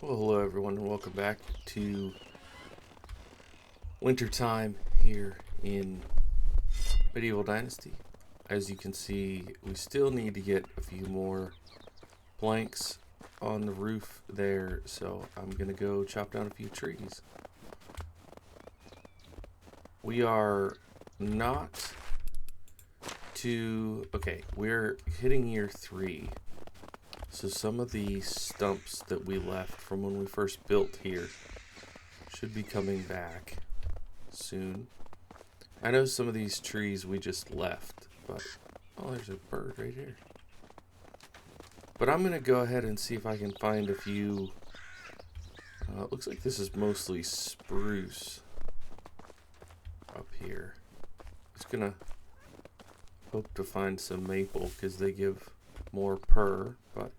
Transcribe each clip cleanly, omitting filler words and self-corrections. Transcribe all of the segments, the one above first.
Well, hello everyone, and welcome back to wintertime here in Medieval Dynasty. As you can see, we still need to get a few more planks on the roof there, so I'm gonna go chop down a few trees. We are not we're hitting year 3. So some of the stumps that we left from when we first built here should be coming back soon. I know some of these trees we just left, but oh, there's a bird right here. But I'm going to go ahead and see if I can find a few. It looks like this is mostly spruce up here. Just going to hope to find some maple because they give more per, but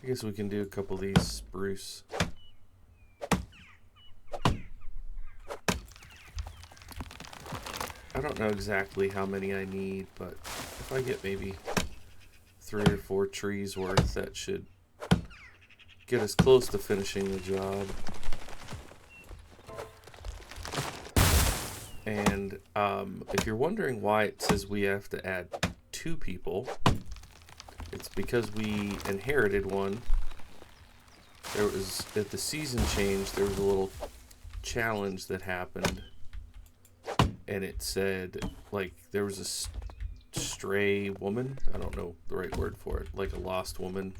I guess we can do a couple of these spruce. I don't know exactly how many I need, but if I get maybe 3 or 4 trees worth, that should get us close to finishing the job. And if you're wondering why it says we have to add 2 people, it's because we inherited one. There was, at the season change, there was a little challenge that happened. And it said, like, there was a stray woman. I don't know the right word for it. Like a lost woman.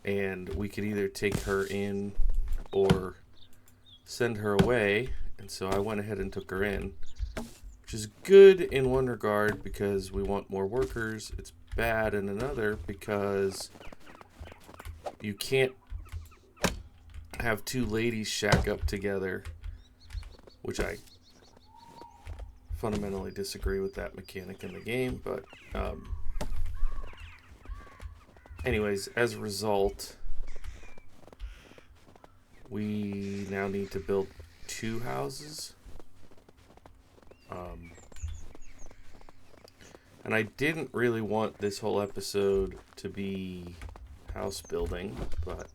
And we could either take her in or send her away. And so I went ahead and took her in. Which is good in one regard because we want more workers. It's bad in another because you can't have 2 ladies shack up together, which I fundamentally disagree with that mechanic in the game, but anyways, as a result, we now need to build 2 houses. And I didn't really want this whole episode to be house building, but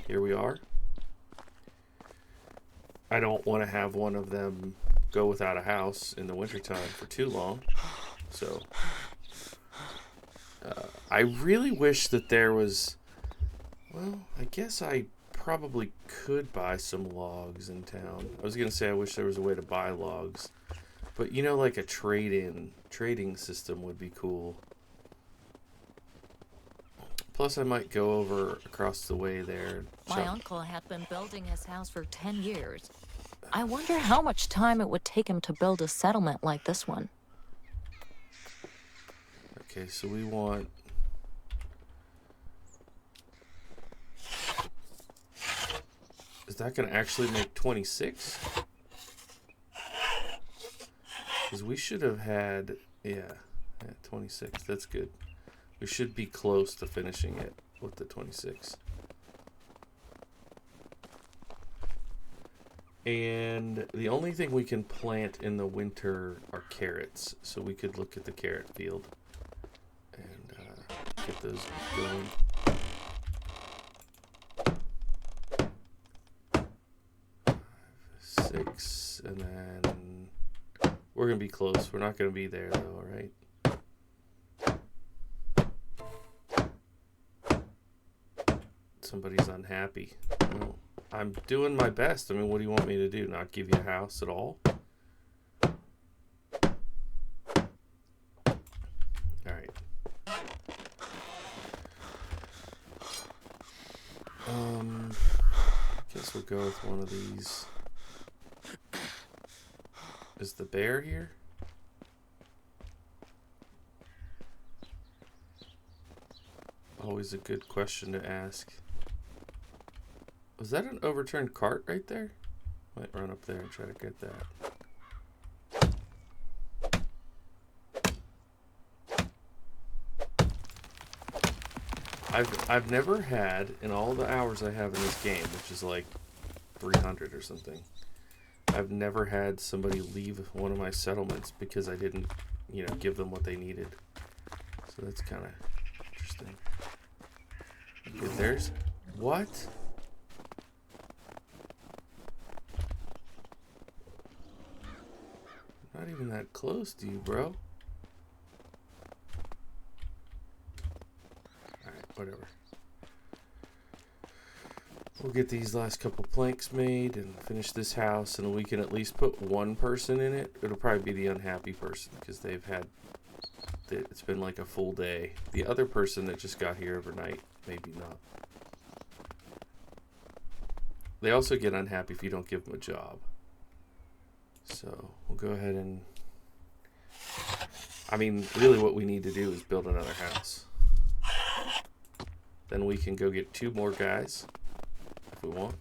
here we are. I don't want to have one of them go without a house in the wintertime for too long. So I really wish that there was, well, I guess I probably could buy some logs in town. I was going to say I wish there was a way to buy logs. But you know, like a trading system would be cool. Plus I might go over across the way there. My uncle had been building his house for 10 years. I wonder how much time it would take him to build a settlement like this one. Okay, so we want... Is that going to actually make 26? Because we should have had... Yeah, 26. That's good. We should be close to finishing it with the 26. And the only thing we can plant in the winter are carrots. So we could look at the carrot field and get those going. Six, and then we're going to be close. We're not going to be there though, right? Somebody's unhappy. No. I'm doing my best. I mean, what do you want me to do? Not give you a house at all? Alright. Guess we'll go with one of these. Is the bear here? Always a good question to ask. Was that an overturned cart right there? Might run up there and try to get that. I've never had, in all the hours I have in this game, which is like 300 or something, I've never had somebody leave one of my settlements because I didn't, give them what they needed. So that's kind of interesting. Dude, there's... What? Not even that close to you, bro. Alright, whatever. We'll get these last couple planks made and finish this house, and we can at least put one person in it. It'll probably be the unhappy person because they've had... It's been like a full day. The other person that just got here overnight, maybe not. They also get unhappy if you don't give them a job. So we'll go ahead and... I mean, really what we need to do is build another house. Then we can go get 2 more guys if we want.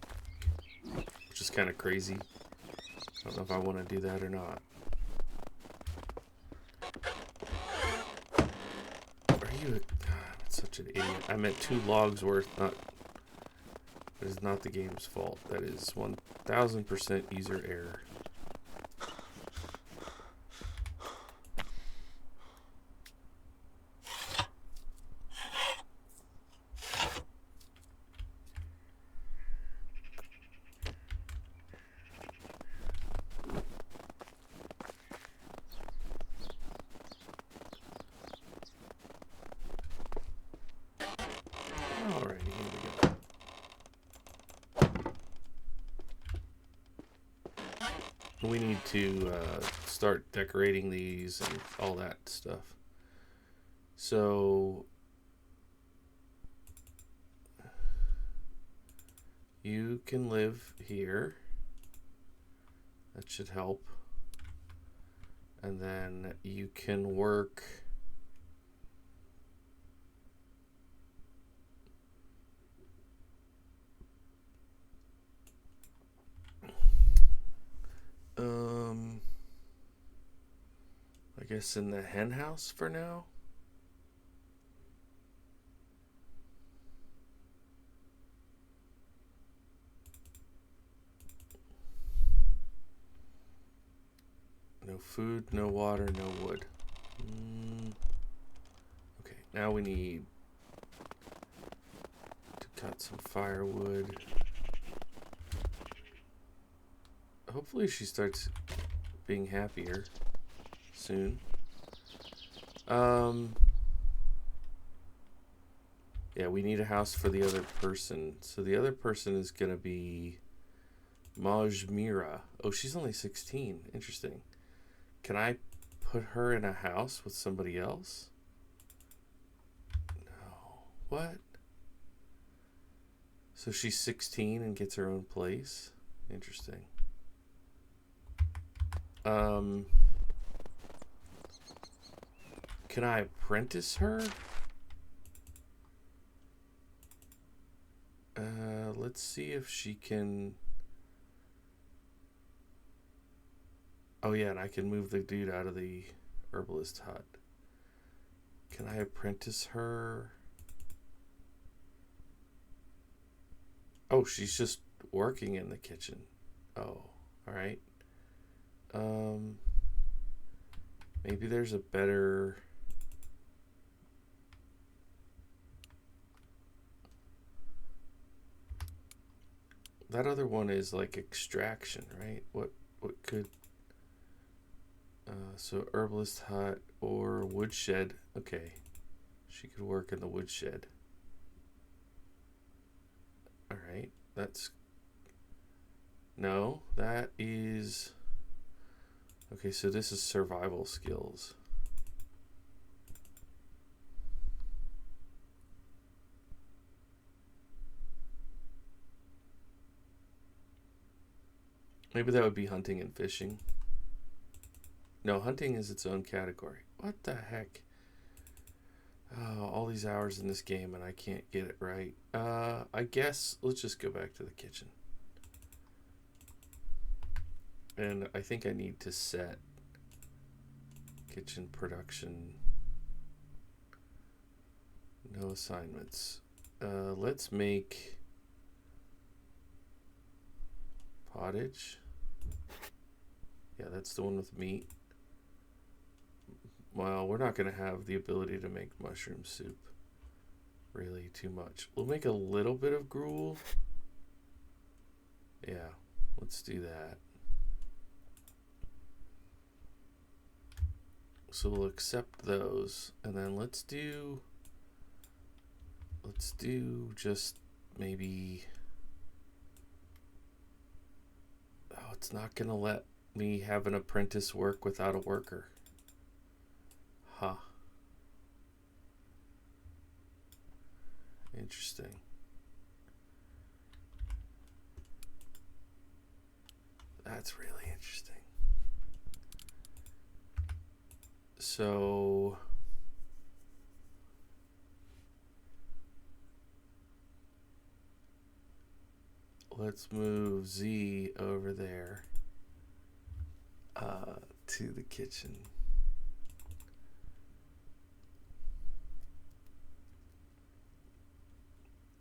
Which is kind of crazy. I don't know if I want to do that or not. Are you that's such an idiot. I meant 2 logs worth, not... That is not the game's fault. That is 1000% user error. Alrighty, here we go. We need to start decorating these and all that stuff. So you can live here. That should help. And then you can work I guess in the hen house for now. No food, no water, no wood. Okay, now we need to cut some firewood. Hopefully she starts being happier soon. Yeah, we need a house for the other person. So the other person is going to be Majmira. Oh, she's only 16. Interesting. Can I put her in a house with somebody else? No. What? So she's 16 and gets her own place? Interesting. Can I apprentice her? Let's see if she can... Oh yeah, and I can move the dude out of the herbalist hut. Can I apprentice her? Oh, she's just working in the kitchen. Oh, alright. Maybe there's a better... That other one is like extraction, right? What could... so herbalist hut or woodshed. Okay. She could work in the woodshed. Alright, that's... No, that is... Okay, so this is survival skills. Maybe that would be hunting and fishing. No, hunting is its own category. What the heck? Oh, all these hours in this game and I can't get it right. I guess let's just go back to the kitchen. And I think I need to set kitchen production. No assignments. Let's make pottage. Yeah, that's the one with meat. Well, we're not going to have the ability to make mushroom soup, really, too much. We'll make a little bit of gruel. Yeah, let's do that. So we'll accept those, and then let's do just maybe, oh, it's not gonna let me have an apprentice work without a worker. Huh. Interesting. That's really interesting. So let's move Z over there to the kitchen.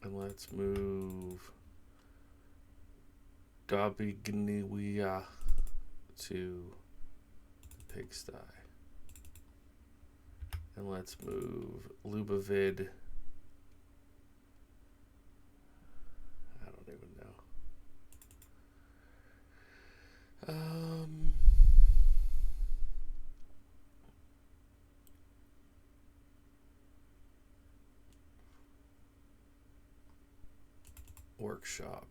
And let's move Gabigniwia to the pigsty. And let's move Lubavid. I don't even know. Workshop.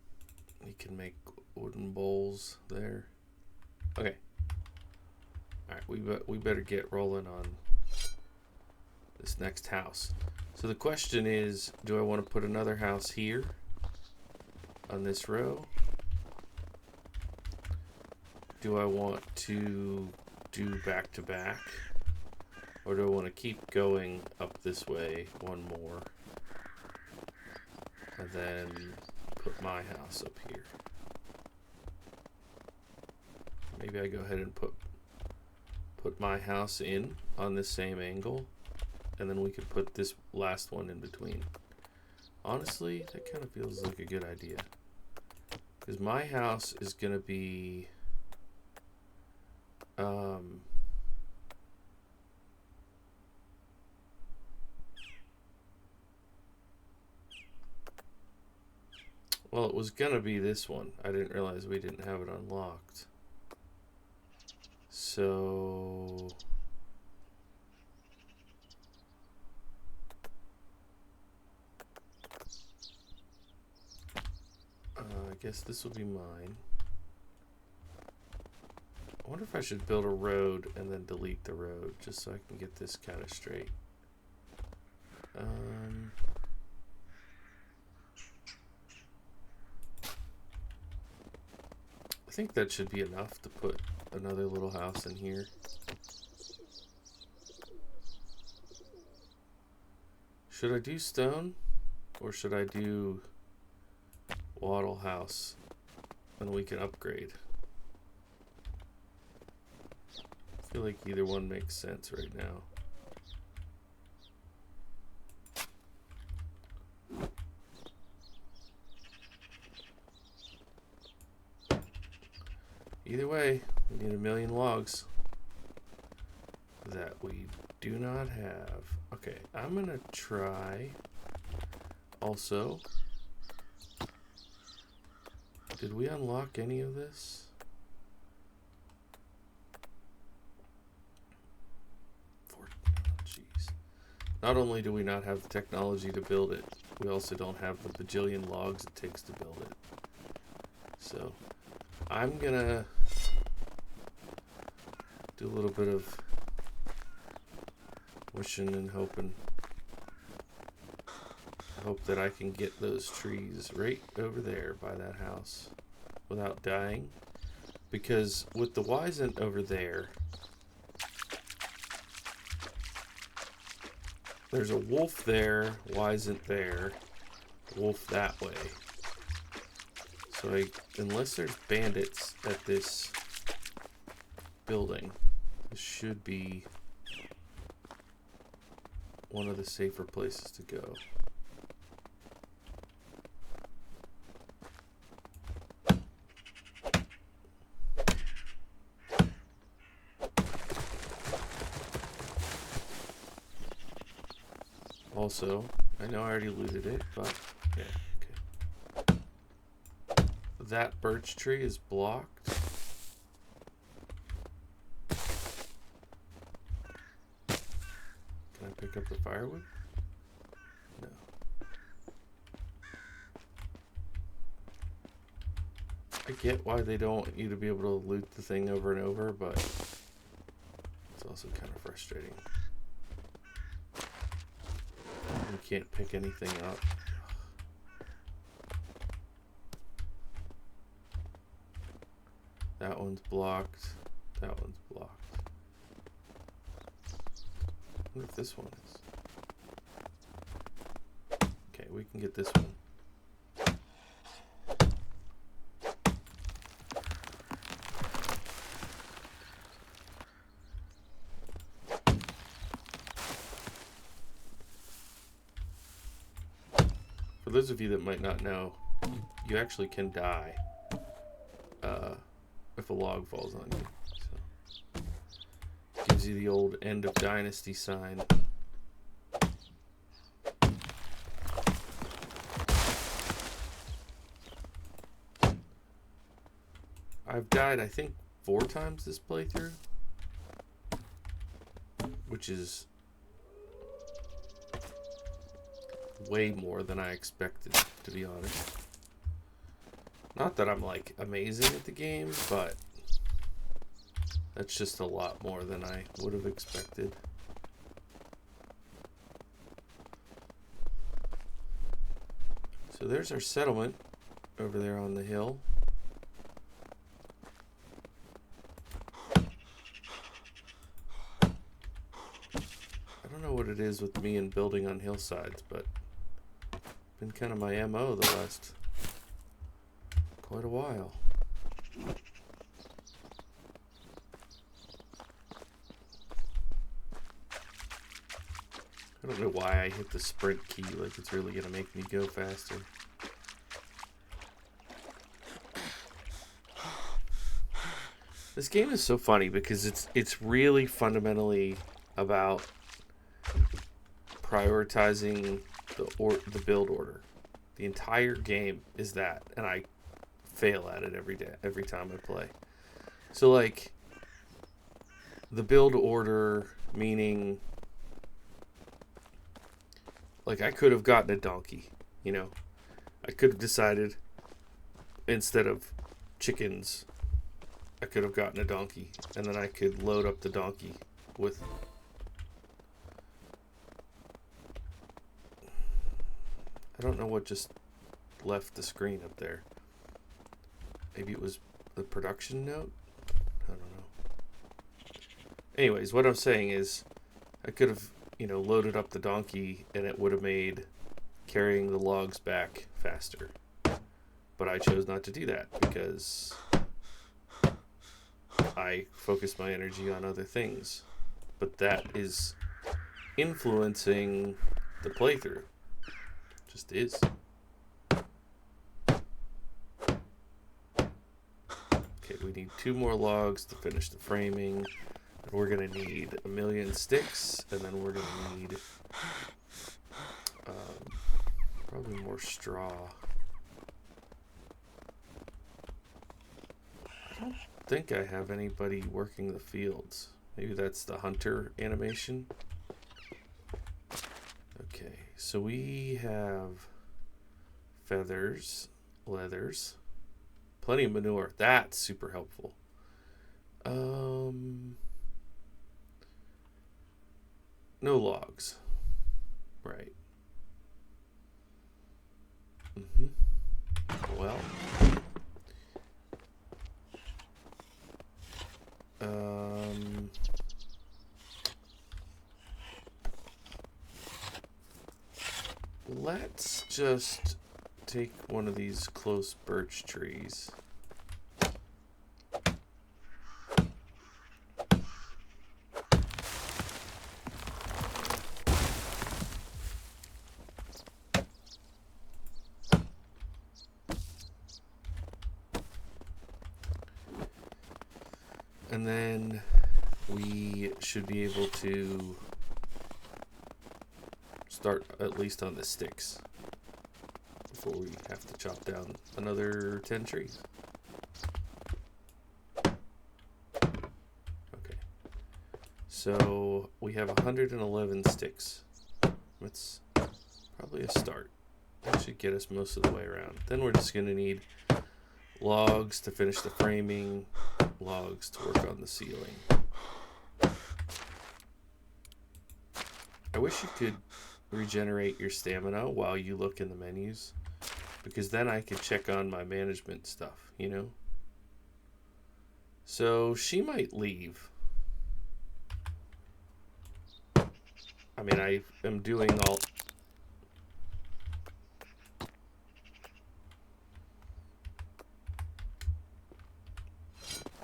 You can make wooden bowls there. Okay. All right, we better get rolling on this next house. So the question is, do I want to put another house here on this row? Do I want to do back to back? Or do I want to keep going up this way one more and then put my house up here? Maybe I go ahead and put my house in on this same angle, and then we could put this last one in between. Honestly, that kind of feels like a good idea, because my house is gonna be well, it was gonna be this one. I didn't realize we didn't have it unlocked. So I guess this will be mine. I wonder if I should build a road and then delete the road, just so I can get this kind of straight. I think that should be enough to put another little house in here. Should I do stone, or should I do wattle house, and we can upgrade? I feel like either one makes sense right now. Either way, we need 1,000,000 logs that we do not have. Okay, I'm gonna try also. Did we unlock any of this? Jeez. Not only do we not have the technology to build it, we also don't have the bajillion logs it takes to build it. So I'm gonna do a little bit of wishing and hoping. Hope that I can get those trees right over there by that house without dying. Because with the Wisent over there, there's a wolf there, Wisent there, wolf that way. So unless there's bandits at this building, this should be one of the safer places to go. Also, I know I already looted it, but yeah, okay. That birch tree is blocked. Can I pick up the firewood? No. I get why they don't want you to be able to loot the thing over and over, but it's also kind of frustrating. You can't pick anything up. That one's blocked. That one's blocked. I wonder if this one is. Okay, we can get this one. For those of you that might not know, you actually can die if a log falls on you. So, gives you the old end of Dynasty sign. I've died, I think, 4 times this playthrough, which is way more than I expected, to be honest. Not that I'm like amazing at the game, but that's just a lot more than I would have expected. So there's our settlement over there on the hill. I don't know what it is with me and building on hillsides, but been kind of my MO the last quite a while. I don't know why I hit the sprint key, like it's really gonna make me go faster. This game is so funny because it's really fundamentally about prioritizing the build order. The entire game is that, and I fail at it every time I play. So like the build order, meaning like I could have gotten a donkey, you know. I could have decided instead of chickens I could have gotten a donkey, and then I could load up the donkey with I don't know what just left the screen up there. Maybe it was the production note? I don't know. Anyways, what I'm saying is I could have, you know, loaded up the donkey and it would have made carrying the logs back faster. But I chose not to do that because I focused my energy on other things. But that is influencing the playthrough. Just is. Okay, we need 2 more logs to finish the framing. And we're gonna need 1,000,000 sticks, and then we're gonna need probably more straw. I don't think I have anybody working the fields. Maybe that's the hunter animation. Okay, so we have feathers, leathers, plenty of manure. That's super helpful. No logs. Right. Well. Let's just take one of these close birch trees. And then we should be able to start at least on the sticks before we have to chop down another 10 trees. Okay. So we have 111 sticks. That's probably a start. That should get us most of the way around. Then we're just going to need logs to finish the framing, logs to work on the ceiling. I wish you could regenerate your stamina while you look in the menus, because then I could check on my management stuff, you know? So she might leave. I mean, I am doing all...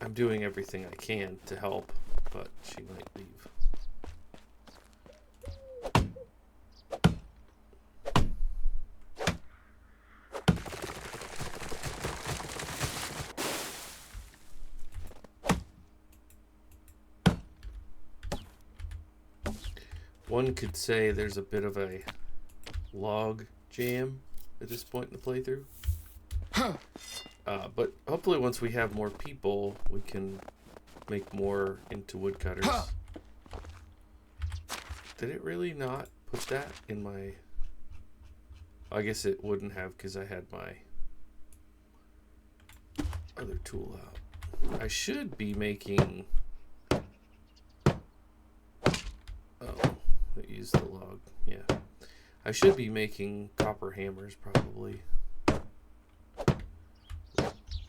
I'm doing everything I can to help, but she might leave. One could say there's a bit of a log jam at this point in the playthrough. But hopefully once we have more people, we can make more into woodcutters. Did it really not put that in my... I guess it wouldn't have because I had my other tool out. I should be making... Oh, I used the log. Yeah. I should be making copper hammers probably.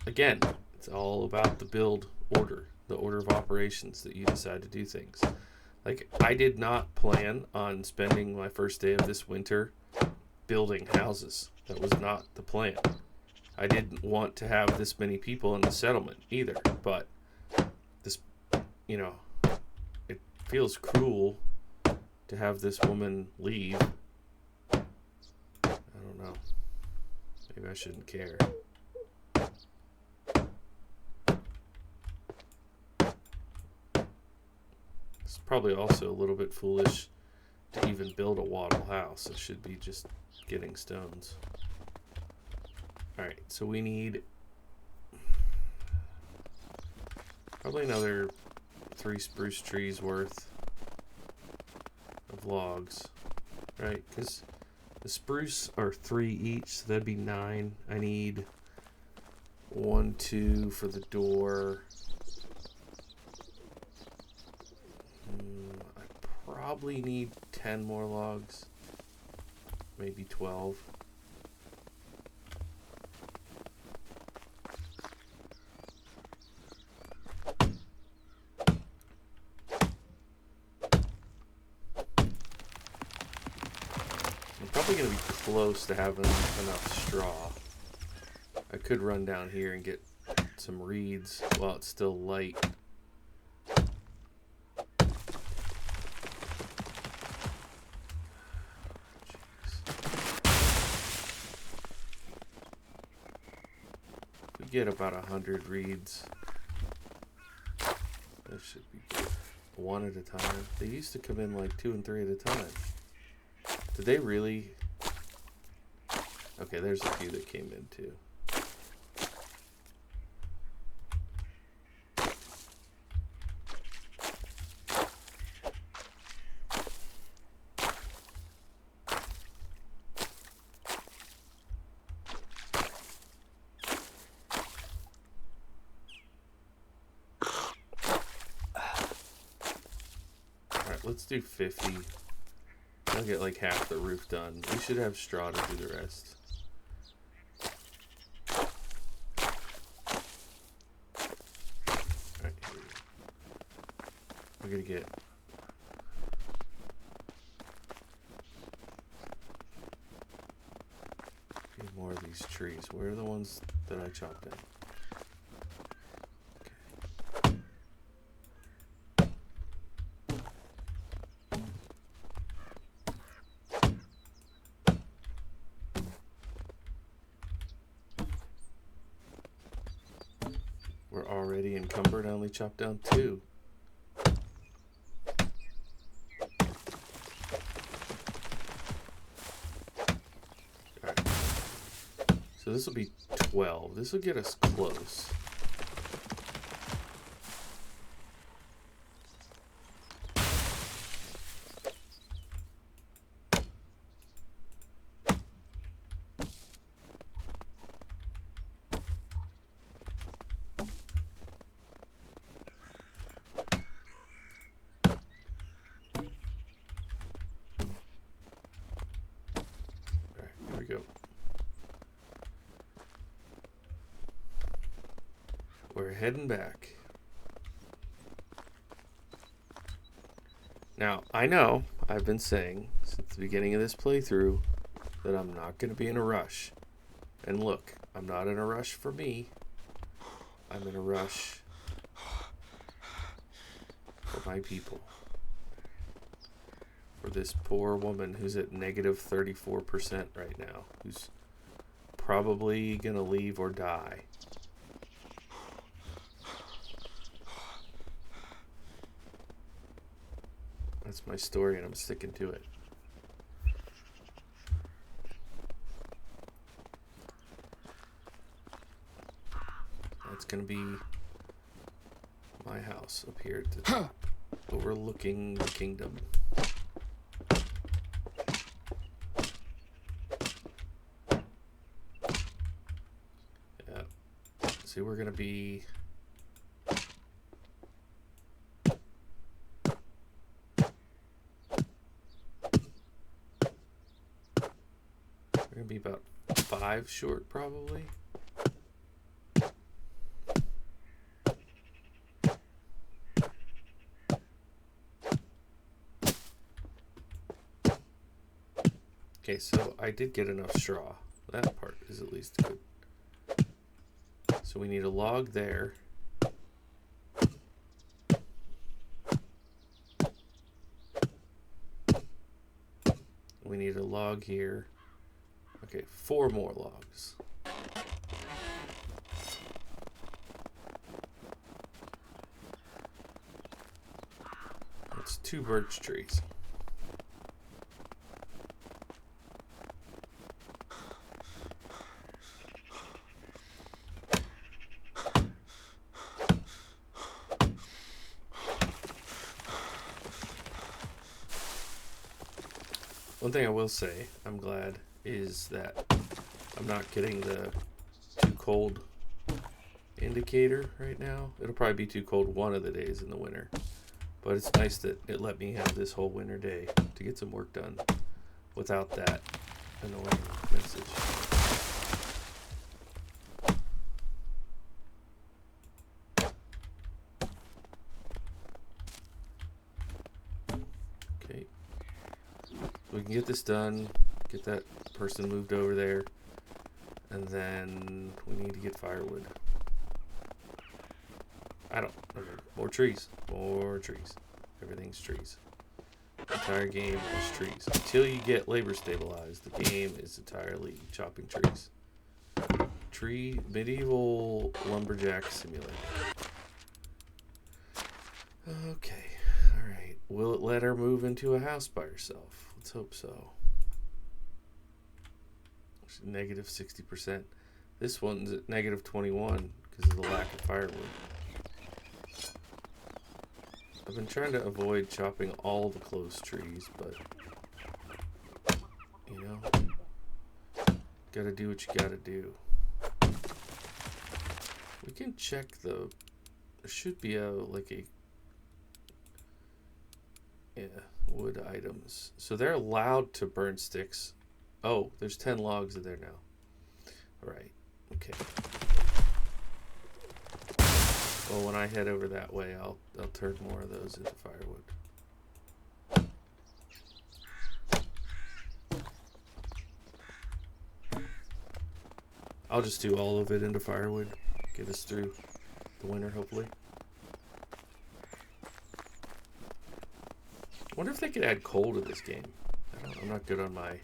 Again, it's all about the build order, the order of operations that you decide to do things. Like, I did not plan on spending my first day of this winter building houses. That was not the plan. I didn't want to have this many people in the settlement either, but this, you know, it feels cruel to have this woman leave. I don't know. Maybe I shouldn't care. It's probably also a little bit foolish to even build a wattle house. It should be just getting stones. Alright, so we need probably another 3 spruce trees worth of logs, right? Because the spruce are 3 each, so that'd be 9. I need 1, 2 for the door. I probably need 10 more logs, maybe 12. Probably going to be close to having enough straw. I could run down here and get some reeds while it's still light. If we get about 100 reeds, that should be good. 1 at a time. They used to come in like 2 and 3 at a time. Did they really? Okay, there's a few that came in too. Alright, let's do 50. I'll get like half the roof done. We should have straw to do the rest. Alright, here we go. We're gonna get a few more of these trees. Where are the ones that I chopped down? Already encumbered. I only chopped down 2. So this will be 12. This will get us close. We're heading back. Now, I know I've been saying since the beginning of this playthrough that I'm not going to be in a rush. And look, I'm not in a rush for me. I'm in a rush for my people. For this poor woman who's at negative 34% right now. Who's probably going to leave or die. That's my story, and I'm sticking to it. That's going to be my house up here at the top, overlooking the kingdom. Yeah. See, we're going to be... be about 5 short, probably. Okay, so I did get enough straw. That part is at least good. So we need a log there. We need a log here. Okay, 4 more logs. That's 2 birch trees. One thing I will say, I'm glad, is that I'm not getting the too cold indicator right now. It'll probably be too cold one of the days in the winter. But it's nice that it let me have this whole winter day to get some work done without that annoying message. Okay. We can get this done, get that person moved over there, and then we need to get firewood. More trees. Everything's trees. The entire game is trees. Until you get labor stabilized, the game is entirely chopping trees. Medieval lumberjack simulator. Okay, alright. Will it let her move into a house by herself? Let's hope so. Negative 60%. This one's at negative 21 because of the lack of firewood. I've been trying to avoid chopping all the close trees, but you know, gotta do what you gotta do. We can check there should be wood items. So they're allowed to burn sticks. Oh, there's 10 logs in there now. All right. Okay. Well, when I head over that way, I'll turn more of those into firewood. I'll just do all of it into firewood. Get us through the winter, hopefully. I wonder if they could add coal to this game. I'm not good on my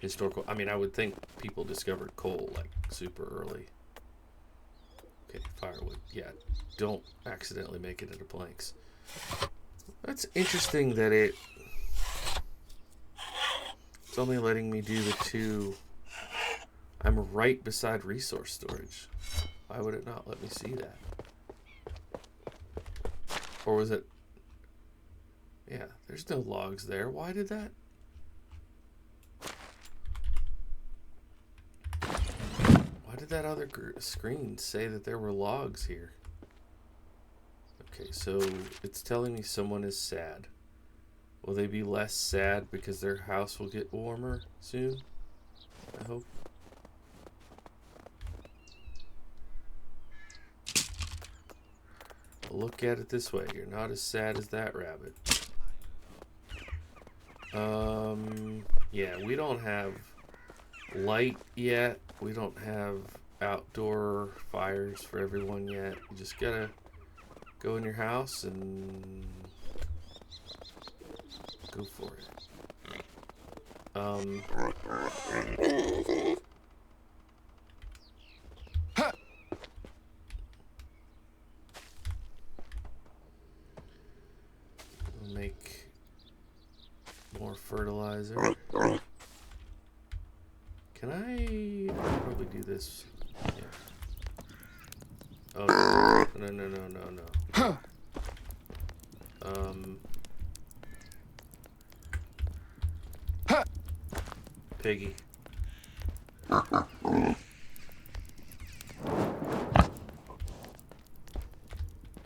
historical. I mean, I would think people discovered coal like super early. Okay, firewood. Yeah, don't accidentally make it into planks. That's interesting that it's only letting me do the 2. I'm right beside resource storage. Why would it not let me see that? Or was it... Yeah, there's no logs there. Why did that... Why did that other screen say that there were logs here? Okay, so it's telling me someone is sad. Will they be less sad because their house will get warmer soon? I hope. Look at it this way. You're not as sad as that rabbit. Yeah, we don't have light yet. We don't have outdoor fires for everyone yet. You just gotta go in your house and go for it. We'll make more fertilizer. Can I probably do this? Yeah. Oh, no. Piggy. Oh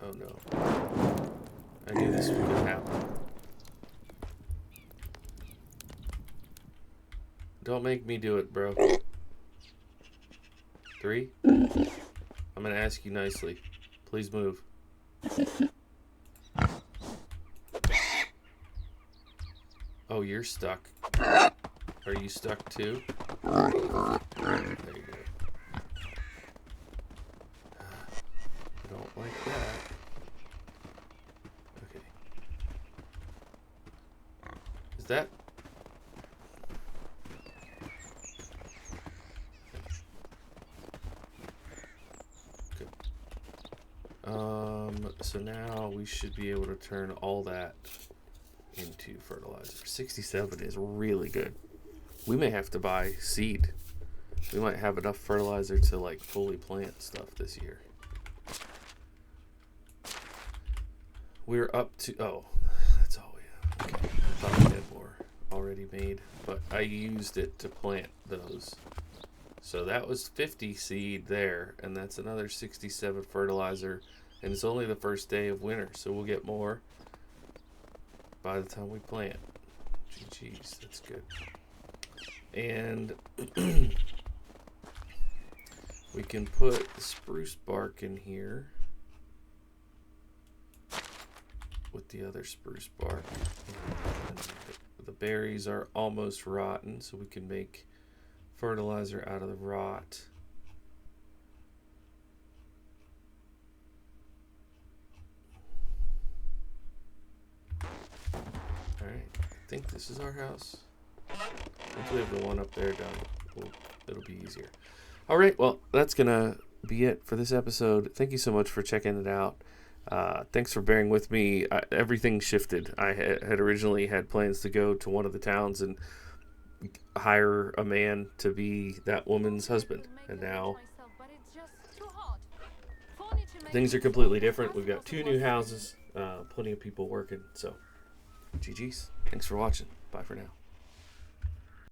no. I knew this was gonna happen. Don't make me do it, bro. 3? I'm gonna ask you nicely. Please move. Oh, you're stuck. Are you stuck too? There you go. I don't like that. Okay. Is that... Good. So now we should be able to turn all that into fertilizer. 67 is really good. We may have to buy seed. We might have enough fertilizer to like fully plant stuff this year. We're up to... Oh, that's all we have. Okay. I thought we had more already made, but I used it to plant those. So that was 50 seed there, and that's another 67 fertilizer, and it's only the first day of winter, so we'll get more by the time we plant. GG's, that's good. And we can put the spruce bark in here with the other spruce bark. And the berries are almost rotten, so we can make fertilizer out of the rot. Alright, I think this is our house. Once we have the one up there done, it'll be easier. Alright, well, that's gonna be it for this episode. Thank you so much for checking it out. Thanks for bearing with me. Everything shifted. I had originally had plans to go to one of the towns and hire a man to be that woman's husband, and now things are completely different. We've got 2 new houses, plenty of people working, so GG's. Thanks for watching. Bye for now.